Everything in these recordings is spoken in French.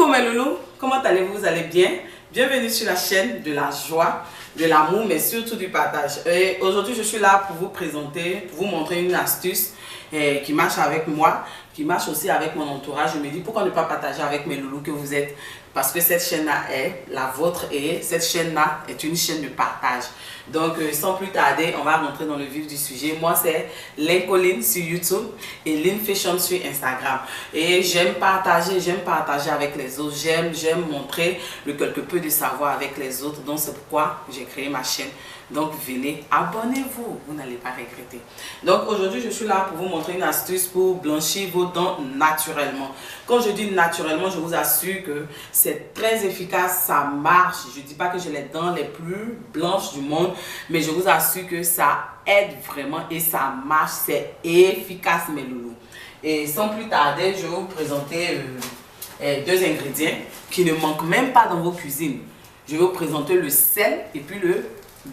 Coucou mes loulous, comment allez-vous? Vous allez bien? Bienvenue sur la chaîne de la joie, de l'amour, mais surtout du partage. Et aujourd'hui, je suis là pour vous présenter, pour vous montrer une astuce qui marche avec moi, qui marche aussi avec mon entourage. Je me dis, pourquoi ne pas partager avec mes loulous que vous êtes? Parce que cette chaîne-là est la vôtre et cette chaîne-là est une chaîne de partage. Donc, sans plus tarder, on va rentrer dans le vif du sujet. Moi, c'est Lincoln sur YouTube et Lynn Fashion sur Instagram. Et j'aime partager avec les autres. J'aime montrer le quelque peu de savoir avec les autres. Donc, c'est pourquoi j'ai créé ma chaîne. Donc, venez, abonnez-vous. Vous n'allez pas regretter. Donc, aujourd'hui, je suis là pour vous montrer une astuce pour blanchir vos dents naturellement. Quand je dis naturellement, je vous assure que c'est très efficace, ça marche. Je ne dis pas que j'ai les dents les plus blanches du monde, mais je vous assure que ça aide vraiment et ça marche, c'est efficace mes loulous. Et sans plus tarder, je vais vous présenter deux ingrédients qui ne manquent même pas dans vos cuisines. Je vais vous présenter le sel et puis le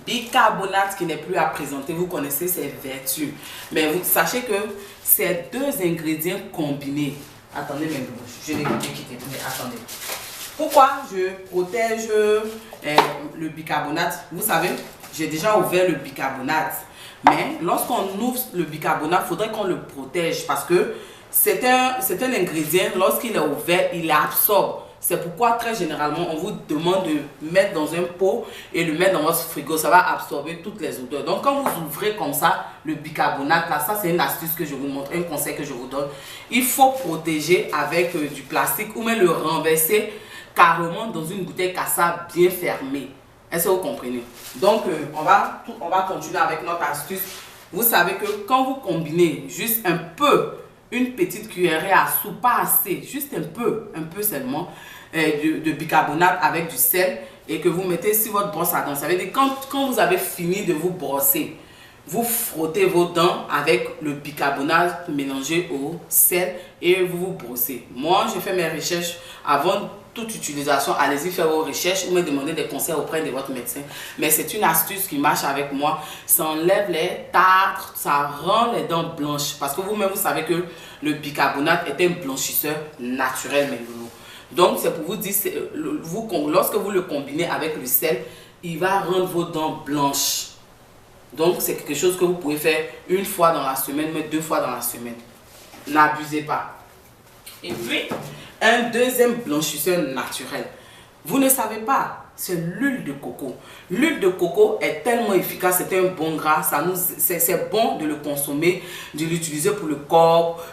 bicarbonate qui n'est plus à présenter. Vous connaissez ses vertus. Mais vous sachez que ces deux ingrédients combinés. Attendez mes loulous, je vais quitter. Mais attendez. Pourquoi je protège le bicarbonate? Vous savez, j'ai déjà ouvert le bicarbonate. Mais lorsqu'on ouvre le bicarbonate, il faudrait qu'on le protège parce que c'est un ingrédient, lorsqu'il est ouvert, il absorbe. C'est pourquoi très généralement, on vous demande de mettre dans un pot et le mettre dans votre frigo. Ça va absorber toutes les odeurs. Donc quand vous ouvrez comme ça le bicarbonate, là, ça c'est une astuce que je vous montre, un conseil que je vous donne. Il faut protéger avec du plastique ou même le renverser carrément dans une bouteille cassable bien fermée. Est-ce que vous comprenez? Donc on va continuer avec notre astuce. Vous savez que quand vous combinez juste un peu, une petite cuillerée à soupe, pas assez, juste un peu seulement de bicarbonate avec du sel et que vous mettez sur votre brosse à dents. Ça veut dire quand vous avez fini de vous brosser, vous frottez vos dents avec le bicarbonate mélangé au sel et vous vous brossez. Moi, je fais mes recherches avant toute utilisation. Allez-y faire vos recherches ou me demander des conseils auprès de votre médecin. Mais c'est une astuce qui marche avec moi. Ça enlève les tartres, ça rend les dents blanches. Parce que vous-même, vous savez que le bicarbonate est un blanchisseur naturel, mes loulous. Donc, c'est pour vous dire, lorsque vous le combinez avec le sel, il va rendre vos dents blanches. Donc, c'est quelque chose que vous pouvez faire une fois dans la semaine, mais 2 fois dans la semaine. N'abusez pas. Et puis, un deuxième blanchisseur naturel. Vous ne savez pas, c'est l'huile de coco. L'huile de coco est tellement efficace, c'est un bon gras. C'est bon de le consommer, de l'utiliser pour le corps.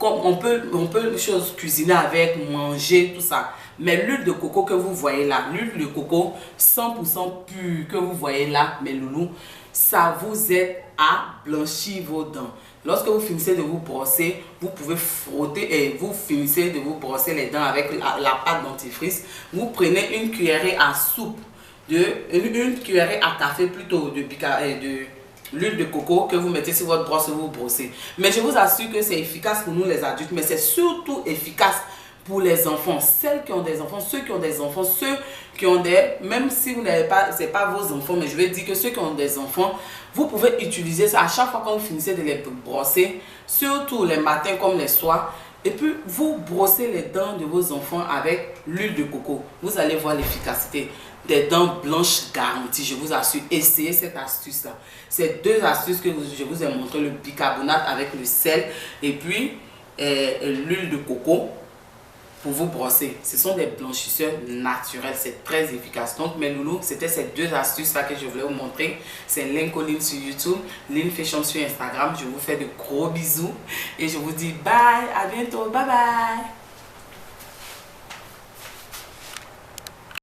On peut cuisiner avec, manger, tout ça. Mais l'huile de coco que vous voyez là, l'huile de coco 100% pure que vous voyez là, mes loulous, ça vous aide à blanchir vos dents. Lorsque vous finissez de vous brosser, vous pouvez frotter et vous finissez de vous brosser les dents avec la pâte dentifrice. Vous prenez une cuillerée à soupe, une cuillerée à café plutôt de l'huile de coco que vous mettez sur votre brosse et vous brossez. Mais je vous assure que c'est efficace pour nous les adultes, mais c'est surtout efficace pour les enfants, celles qui ont des enfants, ceux qui ont des enfants, ceux qui ont des... Même si vous n'avez pas, c'est pas vos enfants, mais je vais dire que ceux qui ont des enfants, vous pouvez utiliser ça à chaque fois quand vous finissez de les brosser, surtout les matins comme les soirs. Et puis, vous brossez les dents de vos enfants avec l'huile de coco. Vous allez voir l'efficacité. Des dents blanches garanties, je vous assure. Essayez cette astuce-là. Ces deux astuces que je vous ai montré, le bicarbonate avec le sel et puis l'huile de coco. Pour vous brosser, ce sont des blanchisseurs naturels, c'est très efficace. Donc mes loulous, c'était ces deux astuces là que je voulais vous montrer. C'est Lincoln sur YouTube, Lynn Fashion sur Instagram. Je vous fais de gros bisous et je vous dis bye, à bientôt, bye bye.